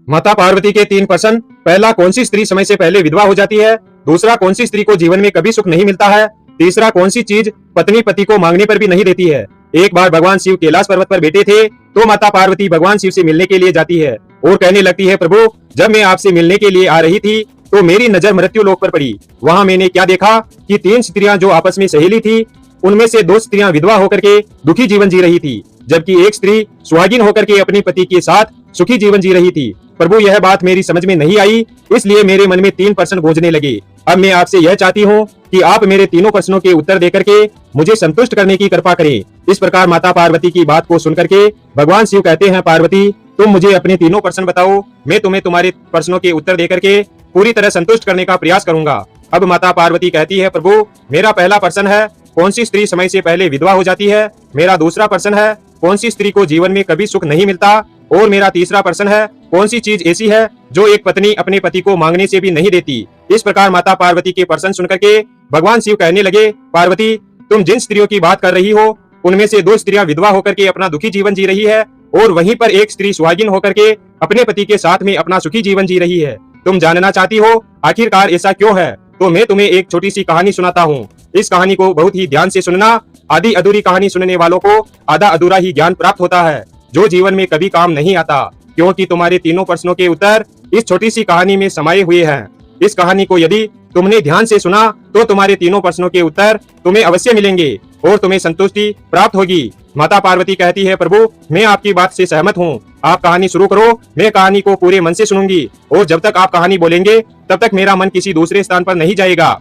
माता पार्वती के 3 प्रश्न। पहला, कौन सी स्त्री समय से पहले विधवा हो जाती है? दूसरा, कौन सी स्त्री को जीवन में कभी सुख नहीं मिलता है? तीसरा, कौन सी चीज पत्नी पति को मांगने पर भी नहीं देती है? एक बार भगवान शिव कैलाश पर्वत पर बैठे थे तो माता पार्वती भगवान शिव से मिलने के लिए जाती है और कहने लगती है, प्रभु जब मैं आपसे मिलने के लिए आ रही थी तो मेरी नजर मृत्यु लोक पर पड़ी। वहाँ मैंने क्या देखा कि 3 स्त्रियां जो आपस में सहेली थी, उनमें से 2 स्त्रियां विधवा होकर के दुखी जीवन जी रही थी, जबकि एक स्त्री सुहागिन होकर के अपने पति के साथ सुखी जीवन जी रही थी। प्रभु यह बात मेरी समझ में नहीं आई, इसलिए मेरे मन में 3 प्रश्न गूंजने लगे। अब मैं आपसे यह चाहती हूँ कि आप मेरे तीनों प्रश्नों के उत्तर देकर के मुझे संतुष्ट करने की कृपा करें। इस प्रकार माता पार्वती की बात को सुनकर के भगवान शिव कहते हैं, पार्वती तुम मुझे अपने तीनों प्रश्न बताओ, मैं तुम्हें तुम्हारे प्रश्नों के उत्तर देकर के पूरी तरह संतुष्ट करने का प्रयास करूंगा। अब माता पार्वती कहती है, प्रभु मेरा पहला प्रश्न है, कौन सी स्त्री समय से पहले विधवा हो जाती है? मेरा दूसरा प्रश्न है, कौन सी स्त्री को जीवन में कभी सुख नहीं मिलता? और मेरा तीसरा प्रश्न है, कौन सी चीज ऐसी है जो एक पत्नी अपने पति को मांगने से भी नहीं देती? इस प्रकार माता पार्वती के प्रश्न सुनकर के भगवान शिव कहने लगे, पार्वती तुम जिन स्त्रियों की बात कर रही हो उनमें से 2 स्त्रियां विधवा होकर के अपना दुखी जीवन जी रही है और वहीं पर एक स्त्री सुहागिन होकर के अपने पति के साथ में अपना सुखी जीवन जी रही है। तुम जानना चाहती हो आखिरकार ऐसा क्यों है? तो मैं तुम्हें एक छोटी सी कहानी सुनाता हूँ। इस कहानी को बहुत ही ध्यान से सुनना। आधी अधूरी कहानी सुनने वालों को आधा अधूरा ही ज्ञान प्राप्त होता है, जो जीवन में कभी काम नहीं आता, क्योंकि तुम्हारे तीनों प्रश्नों के उत्तर इस छोटी सी कहानी में समाये हुए हैं। इस कहानी को यदि तुमने ध्यान से सुना तो तुम्हारे तीनों प्रश्नों के उत्तर तुम्हें अवश्य मिलेंगे और तुम्हें संतुष्टि प्राप्त होगी। माता पार्वती कहती है, प्रभु मैं आपकी बात से सहमत हूँ, आप कहानी शुरू करो, मैं कहानी को पूरे मन से सुनूंगी और जब तक आप कहानी बोलेंगे तब तक मेरा मन किसी दूसरे स्थान पर नहीं जाएगा।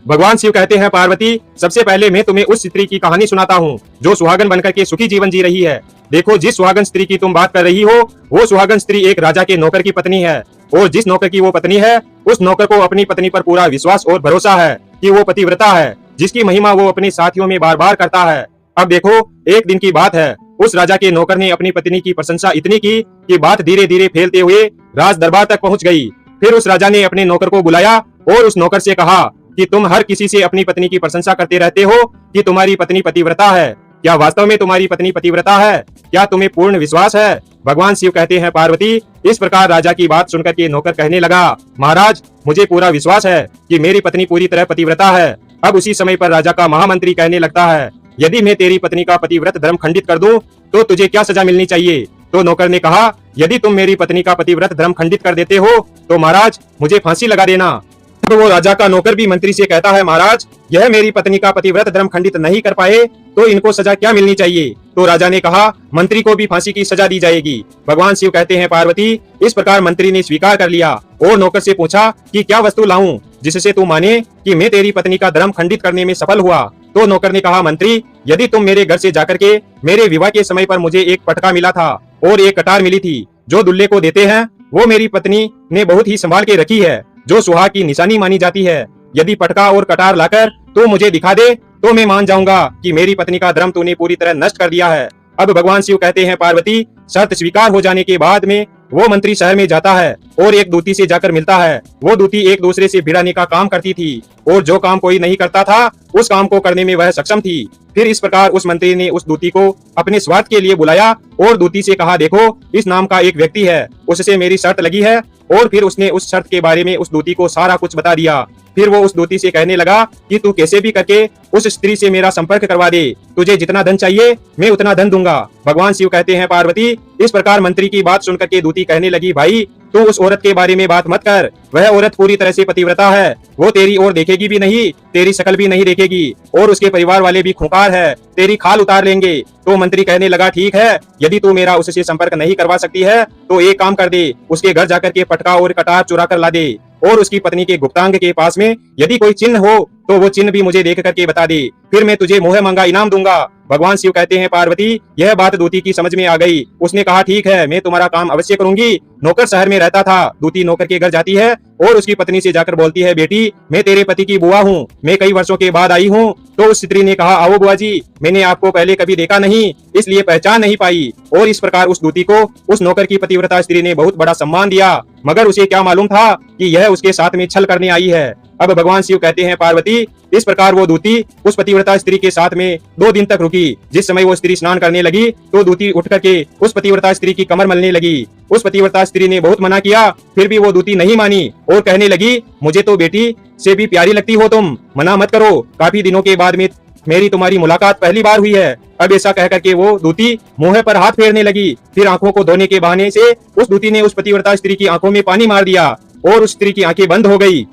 भगवान शिव कहते हैं, पार्वती सबसे पहले मैं तुम्हें उस स्त्री की कहानी सुनाता हूँ जो सुहागन बनकर के सुखी जीवन जी रही है। देखो, जिस सुहागन स्त्री की तुम बात कर रही हो वो सुहागन स्त्री एक राजा के नौकर की पत्नी है और जिस नौकर की वो पत्नी है उस नौकर को अपनी पत्नी पर पूरा विश्वास और भरोसा है कि वो पतिव्रता है, जिसकी महिमा वो अपने साथियों में बार बार करता है। अब देखो, एक दिन की बात है, उस राजा के नौकर ने अपनी पत्नी की प्रशंसा इतनी की कि बात धीरे धीरे फैलते हुए राज दरबार तक पहुंच गई। फिर उस राजा ने अपने नौकर को बुलाया और उस नौकर से कहा कि तुम हर किसी से अपनी पत्नी की प्रशंसा करते रहते हो कि तुम्हारी पत्नी पतिव्रता है, क्या वास्तव में तुम्हारी पत्नी पतिव्रता है? क्या तुम्हें पूर्ण विश्वास है? भगवान शिव कहते हैं, पार्वती इस प्रकार राजा की बात सुनकर के नौकर कहने लगा, महाराज मुझे पूरा विश्वास है कि मेरी पत्नी पूरी तरह पतिव्रता है। अब उसी समय पर राजा का महामंत्री कहने लगता है, यदि मैं तेरी पत्नी का पतिव्रत धर्म खंडित कर दूं तो तुझे क्या सजा मिलनी चाहिए? तो नौकर ने कहा, यदि तुम मेरी पत्नी का पतिव्रत धर्म खंडित कर देते हो तो महाराज मुझे फांसी लगा देना। तो वो राजा का नौकर भी मंत्री से कहता है, महाराज यह मेरी पत्नी का पतिव्रत धर्म खंडित नहीं कर पाए तो इनको सजा क्या मिलनी चाहिए? तो राजा ने कहा, मंत्री को भी फांसी की सजा दी जाएगी। भगवान शिव कहते हैं, पार्वती इस प्रकार मंत्री ने स्वीकार कर लिया और नौकर से पूछा कि क्या वस्तु लाऊं जिससे तू माने कि मैं तेरी पत्नी का धर्म खंडित करने में सफल हुआ? तो नौकर ने कहा, मंत्री यदि तुम मेरे घर से जाकर के मेरे विवाह के समय पर मुझे एक पटका मिला था और एक कटार मिली थी जो दुल्हे को देते हैं, वो मेरी पत्नी ने बहुत ही संभाल के रखी है, जो सुहाग की निशानी मानी जाती है। यदि पटका और कटार लाकर तू मुझे दिखा दे तो मैं मान जाऊंगा कि मेरी पत्नी का धर्म तूने पूरी तरह नष्ट कर दिया है। अब भगवान शिव कहते हैं, पार्वती शर्त स्वीकार हो जाने के बाद में वो मंत्री शहर में जाता है और एक दूती से जाकर मिलता है। वो दूती एक दूसरे से भिड़ाने का काम करती थी और जो काम कोई नहीं करता था उस काम को करने में वह सक्षम थी। फिर इस प्रकार उस मंत्री ने उस दूती को अपने स्वार्थ के लिए बुलाया और दूती से कहा, देखो इस नाम का एक व्यक्ति है, उससे मेरी शर्त लगी है। और फिर उसने उस शर्त के बारे में उस दूती को सारा कुछ बता दिया। फिर वो उस दूती से कहने लगा कि तू कैसे भी करके उस स्त्री से मेरा संपर्क करवा दे, तुझे जितना धन चाहिए मैं उतना धन दूंगा। भगवान शिव कहते हैं, पार्वती इस प्रकार मंत्री की बात सुनकर के दूती कहने लगी, भाई तू उस औरत के बारे में बात मत कर, वह औरत पूरी तरह से पतिव्रता है, वो तेरी ओर देखेगी भी नहीं, तेरी शक्ल भी नहीं देखेगी और उसके परिवार वाले भी खूंखार है, तेरी खाल उतार लेंगे। तो मंत्री कहने लगा, ठीक है, यदि तू मेरा उससे संपर्क नहीं करवा सकती है तो एक काम कर दे, उसके घर जाकर के पटका और कटार चुरा कर ला दे और उसकी पत्नी के गुप्तांग के पास में यदि कोई चिन्ह हो तो वो चिन्ह भी मुझे देख करके बता दे, फिर मैं तुझे मोह मांगा इनाम दूंगा। भगवान शिव कहते हैं, पार्वती यह बात दूती की समझ में आ गई। उसने कहा, ठीक है, मैं तुम्हारा काम अवश्य करूंगी। नौकर शहर में रहता था। दूती नौकर के घर जाती है और उसकी पत्नी से जाकर बोलती है, बेटी मैं तेरे पति की बुआ हूँ, मैं कई वर्षों के बाद आई हूँ। तो उस स्त्री ने कहा, आओ बुआ जी, मैंने आपको पहले कभी देखा नहीं इसलिए पहचान नहीं पाई। और इस प्रकार उस दूती को उस नौकर की पतिव्रता स्त्री ने बहुत बड़ा सम्मान दिया, मगर उसे क्या मालूम था कि यह उसके साथ में छल करने आई है। अब भगवान शिव कहते हैं पार्वती, इस प्रकार वो दूती उस पतिव्रता स्त्री के साथ में 2 दिन तक रुकी। जिस समय वो स्त्री स्नान करने लगी तो दूती उठ करके उस पतिव्रता स्त्री की कमर मलने लगी। उस पतिव्रता स्त्री ने बहुत मना किया, फिर भी वो दूती नहीं मानी और कहने लगी, मुझे तो बेटी से भी प्यारी लगती हो तुम, मना मत करो। काफी दिनों के बाद में मेरी तुम्हारी मुलाकात पहली बार हुई है। अब ऐसा कह करके वो दूती मुंह पर हाथ फेरने लगी। फिर आंखों को धोने के बहाने से उस दूती ने उस पतिव्रता स्त्री की आंखों में पानी मार दिया और उस स्त्री की आंखें बंद हो गई।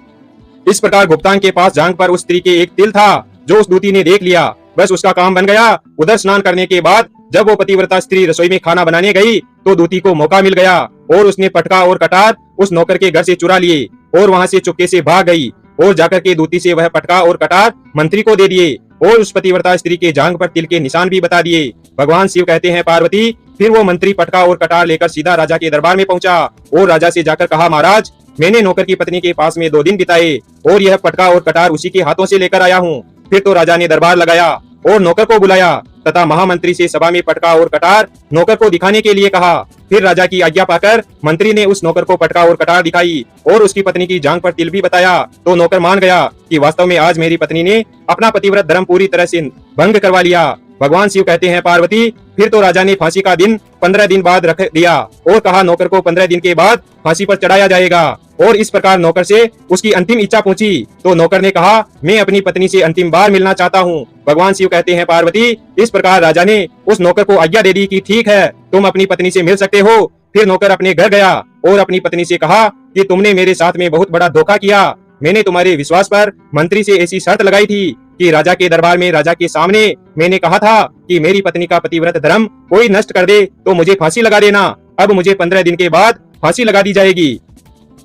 इस प्रकार गुप्तांग के पास जांघ पर उस स्त्री के एक तिल था जो उस दूती ने देख लिया। बस उसका काम बन गया। उधर स्नान करने के बाद जब वो पतिव्रता स्त्री रसोई में खाना बनाने गई तो दूती को मौका मिल गया और उसने पटका और कटार उस नौकर के घर से चुरा लिए और वहां से चुपके से भाग गई और जाकर के दूती से वह पटका और कटार मंत्री को दे दिए और उस पतिव्रता स्त्री के जांघ पर तिल के निशान भी बता दिए। भगवान शिव कहते हैं पार्वती, फिर वो मंत्री पटका और कटार लेकर सीधा राजा के दरबार में पहुंचा और राजा से जाकर कहा, महाराज मैंने नौकर की पत्नी के पास में 2 दिन बिताए और यह पटका और कटार उसी के हाथों से लेकर आया हूँ। फिर तो राजा ने दरबार लगाया और नौकर को बुलाया तथा महामंत्री से सभा में पटका और कटार नौकर को दिखाने के लिए कहा। फिर राजा की आज्ञा पाकर मंत्री ने उस नौकर को पटका और कटार दिखाई और उसकी पत्नी की जांघ पर तिल भी बताया तो नौकर मान गया कि वास्तव में आज मेरी पत्नी ने अपना पतिव्रत धर्म पूरी तरह से भंग करवा लिया। भगवान शिव कहते हैं पार्वती, फिर तो राजा ने फांसी का दिन 15 दिन बाद रख दिया और कहा नौकर को 15 दिन के बाद फांसी पर चढ़ाया जाएगा। और इस प्रकार नौकर से उसकी अंतिम इच्छा पूछी तो नौकर ने कहा, मैं अपनी पत्नी से अंतिम बार मिलना चाहता हूँ। भगवान शिव कहते हैं पार्वती, इस प्रकार राजा ने उस नौकर को आज्ञा दे दी कि ठीक है, तुम अपनी पत्नी से मिल सकते हो। फिर नौकर अपने घर गया और अपनी पत्नी से कहा कि तुमने मेरे साथ में बहुत बड़ा धोखा किया। मैंने तुम्हारे विश्वास पर मंत्री से ऐसी शर्त लगाई थी कि राजा के दरबार में राजा के सामने मैंने कहा था कि मेरी पत्नी का पतिव्रत धर्म कोई नष्ट कर दे तो मुझे फांसी लगा देना। अब मुझे 15 दिन के बाद फांसी लगा दी जाएगी।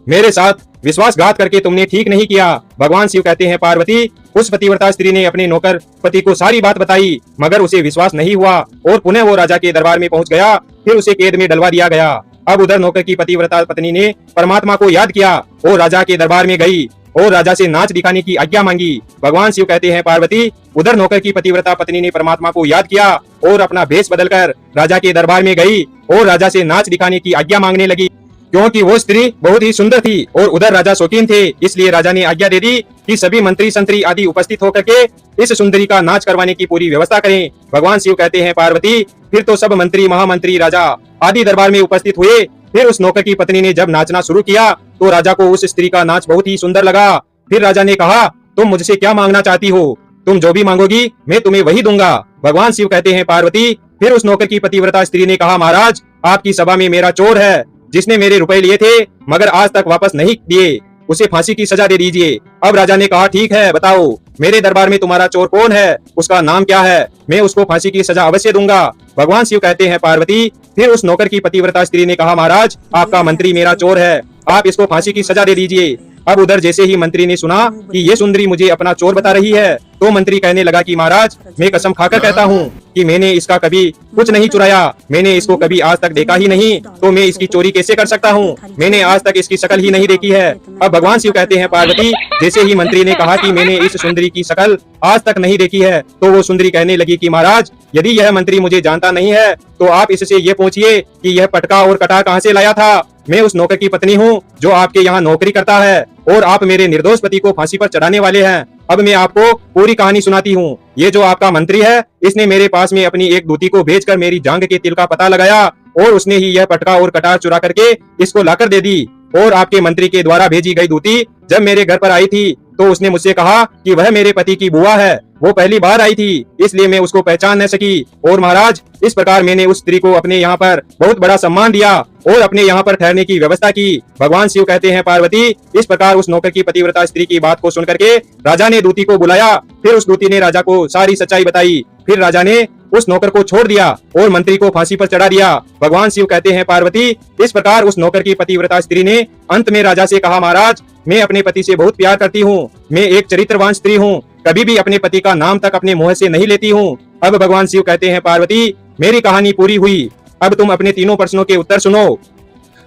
मेरे साथ विश्वासघात करके तुमने ठीक नहीं किया। भगवान शिव कहते हैं पार्वती, उस पतिव्रता स्त्री ने अपने नौकर पति को सारी बात बताई मगर उसे विश्वास नहीं हुआ और पुनः वो राजा के दरबार में पहुंच गया। फिर उसे कैद में डलवा दिया गया। अब उधर नौकर की पतिव्रता पत्नी ने परमात्मा को याद किया और राजा के दरबार में गई और राजा से नाच दिखाने की आज्ञा मांगी। भगवान शिव कहते हैं पार्वती, उधर नौकर की पतिव्रता पत्नी ने परमात्मा को याद किया और अपना भेष बदलकर राजा के दरबार में गई और राजा से नाच दिखाने की आज्ञा मांगने लगी क्योंकि वो स्त्री बहुत ही सुंदर थी और उधर राजा शौकीन थे। इसलिए राजा ने आज्ञा दे दी कि सभी मंत्री संतरी आदि उपस्थित होकर के इस सुंदरी का नाच करवाने की पूरी व्यवस्था करें। भगवान शिव कहते हैं पार्वती, फिर तो सब मंत्री महामंत्री राजा आदि दरबार में उपस्थित हुए। फिर उस नौकर की पत्नी ने जब नाचना शुरू किया तो राजा को उस स्त्री का नाच बहुत ही सुंदर लगा। फिर राजा ने कहा, तुम मुझसे क्या मांगना चाहती हो? तुम जो भी मांगोगी मैं तुम्हें वही दूंगा। भगवान शिव कहते हैं पार्वती, फिर उस नौकर की पतिव्रता स्त्री ने कहा, महाराज आपकी सभा में मेरा चोर है जिसने मेरे रुपए लिए थे मगर आज तक वापस नहीं दिए, उसे फांसी की सजा दे दीजिए। अब राजा ने कहा, ठीक है, बताओ मेरे दरबार में तुम्हारा चोर कौन है, उसका नाम क्या है, मैं उसको फांसी की सजा अवश्य दूंगा। भगवान शिव कहते हैं पार्वती, फिर उस नौकर की पतिव्रता स्त्री ने कहा, महाराज आपका मंत्री मेरा चोर है, आप इसको फांसी की सजा दे दीजिए। अब उधर जैसे ही मंत्री ने सुना कि ये सुंदरी मुझे अपना चोर बता रही है तो मंत्री कहने लगा कि महाराज मैं कसम खाकर कहता हूँ कि मैंने इसका कभी कुछ नहीं चुराया, मैंने इसको कभी आज तक देखा ही नहीं, तो मैं इसकी चोरी कैसे कर सकता हूँ, मैंने आज तक इसकी शक्ल ही नहीं देखी है। अब भगवान शिव कहते हैं पार्वती, जैसे ही मंत्री ने कहा कि मैंने इस सुंदरी की शक्ल आज तक नहीं देखी है तो वो सुंदरी कहने लगी कि महाराज यदि यह मंत्री मुझे जानता नहीं है तो आप इससे ये पूछिए कि यह पटका और कटार कहाँ से लाया था। मैं उस नौकर की पत्नी हूँ जो आपके यहाँ नौकरी करता है और आप मेरे निर्दोष पति को फांसी पर चढ़ाने वाले हैं। अब मैं आपको पूरी कहानी सुनाती हूँ। ये जो आपका मंत्री है इसने मेरे पास में अपनी एक दूती को भेजकर मेरी जांघ के तिल का पता लगाया और उसने ही यह पटका और कटार चुरा करके इसको लाकर दे दी। और आपके मंत्री के द्वारा भेजी गई दूती जब मेरे घर पर आई थी तो उसने मुझसे कहा कि वह मेरे पति की बुआ है, वो पहली बार आई थी इसलिए मैं उसको पहचान न सकी। और महाराज इस प्रकार मैंने उस स्त्री को अपने यहाँ पर बहुत बड़ा सम्मान दिया और अपने यहाँ पर ठहरने की व्यवस्था की। भगवान शिव कहते हैं पार्वती, इस प्रकार उस नौकर की पतिव्रता स्त्री की बात को सुनकर के राजा ने दूती को बुलाया। फिर उस दूती ने राजा को सारी सच्चाई बताई। फिर राजा ने उस नौकर को छोड़ दिया और मंत्री को फांसी पर चढ़ा दिया। भगवान शिव कहते हैं पार्वती, इस प्रकार उस नौकर की पतिव्रता स्त्री ने अंत में राजा से कहा, महाराज मैं अपने पति से बहुत प्यार करती हूँ, मैं एक चरित्रवान स्त्री हूँ, कभी भी अपने पति का नाम तक अपने मुंह से नहीं लेती हूँ। अब भगवान शिव कहते हैं पार्वती, मेरी कहानी पूरी हुई, अब तुम अपने तीनों प्रश्नों के उत्तर सुनो।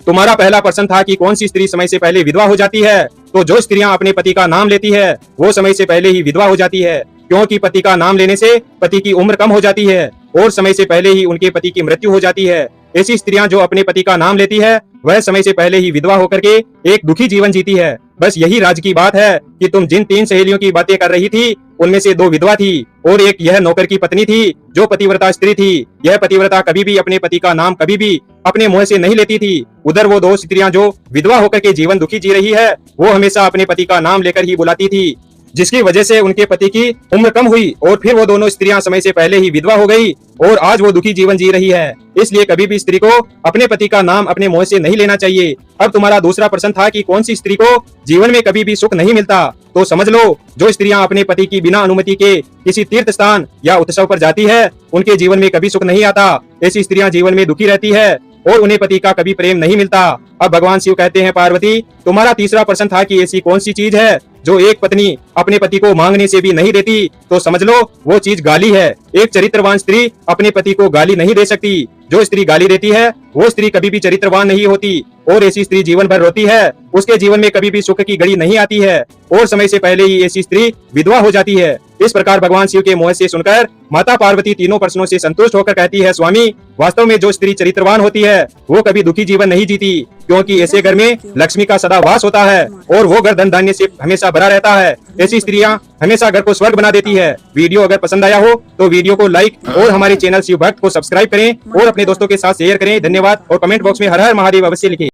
तुम्हारा पहला प्रश्न था कि कौन सी स्त्री समय से पहले विधवा हो जाती है। तो जो स्त्रियां अपने पति का नाम लेती है वो समय से पहले ही विधवा हो जाती है, क्योंकि पति का नाम लेने से पति की उम्र कम हो जाती है और समय से पहले ही उनके पति की मृत्यु हो जाती है। ऐसी स्त्रियां जो अपने पति का नाम लेती है वह समय से पहले ही विधवा होकर के एक दुखी जीवन जीती है। बस यही राज की बात है कि तुम जिन 3 सहेलियों की बातें कर रही थी उनमें से 2 विधवा थी और एक यह नौकर की पत्नी थी जो पतिव्रता स्त्री थी। यह पतिव्रता कभी भी अपने पति का नाम कभी भी अपने मुंह से नहीं लेती थी। उधर वो 2 स्त्रियां जो विधवा होकर के जीवन दुखी जी रही है वो हमेशा अपने पति का नाम लेकर ही बुलाती थी, जिसकी वजह से उनके पति की उम्र कम हुई और फिर वो दोनों स्त्रियां समय से पहले ही विधवा हो गई और आज वो दुखी जीवन जी रही है। इसलिए कभी भी स्त्री को अपने पति का नाम अपने मुंह से नहीं लेना चाहिए। अब तुम्हारा दूसरा प्रश्न था कि कौन सी स्त्री को जीवन में कभी भी सुख नहीं मिलता, तो समझ लो जो स्त्रियां अपने पति की बिना अनुमति के किसी तीर्थ स्थान या उत्सव पर जाती है उनके जीवन में कभी सुख नहीं आता। ऐसी स्त्रियां जीवन में दुखी रहती है और उन्हें पति का कभी प्रेम नहीं मिलता। अब भगवान शिव कहते हैं, पार्वती तुम्हारा तीसरा प्रश्न था कि ऐसी कौन सी चीज है जो एक पत्नी अपने पति को मांगने से भी नहीं देती, तो समझ लो वो चीज गाली है। एक चरित्रवान स्त्री अपने पति को गाली नहीं दे सकती। जो स्त्री गाली देती है वो स्त्री कभी भी चरित्रवान नहीं होती और ऐसी स्त्री जीवन भर रोती है। उसके जीवन में कभी भी सुख की घड़ी नहीं आती है और समय से पहले ही ऐसी स्त्री विधवा हो जाती है। इस प्रकार भगवान शिव के मुंह से सुनकर माता पार्वती तीनों प्रश्नों से संतुष्ट होकर कहती है, स्वामी वास्तव में जो स्त्री चरित्रवान होती है वो कभी दुखी जीवन नहीं जीती, क्योंकि ऐसे घर में लक्ष्मी का सदा वास होता है और वो घर धन धान्य से हमेशा भरा रहता है। ऐसी स्त्रियां हमेशा घर को स्वर्ग बना देती है। वीडियो अगर पसंद आया हो तो वीडियो को लाइक और हमारे चैनल शिव भक्त को सब्सक्राइब करें और अपने दोस्तों के साथ शेयर करें। धन्यवाद और कमेंट बॉक्स में हर हर महादेव अवश्य लिखें।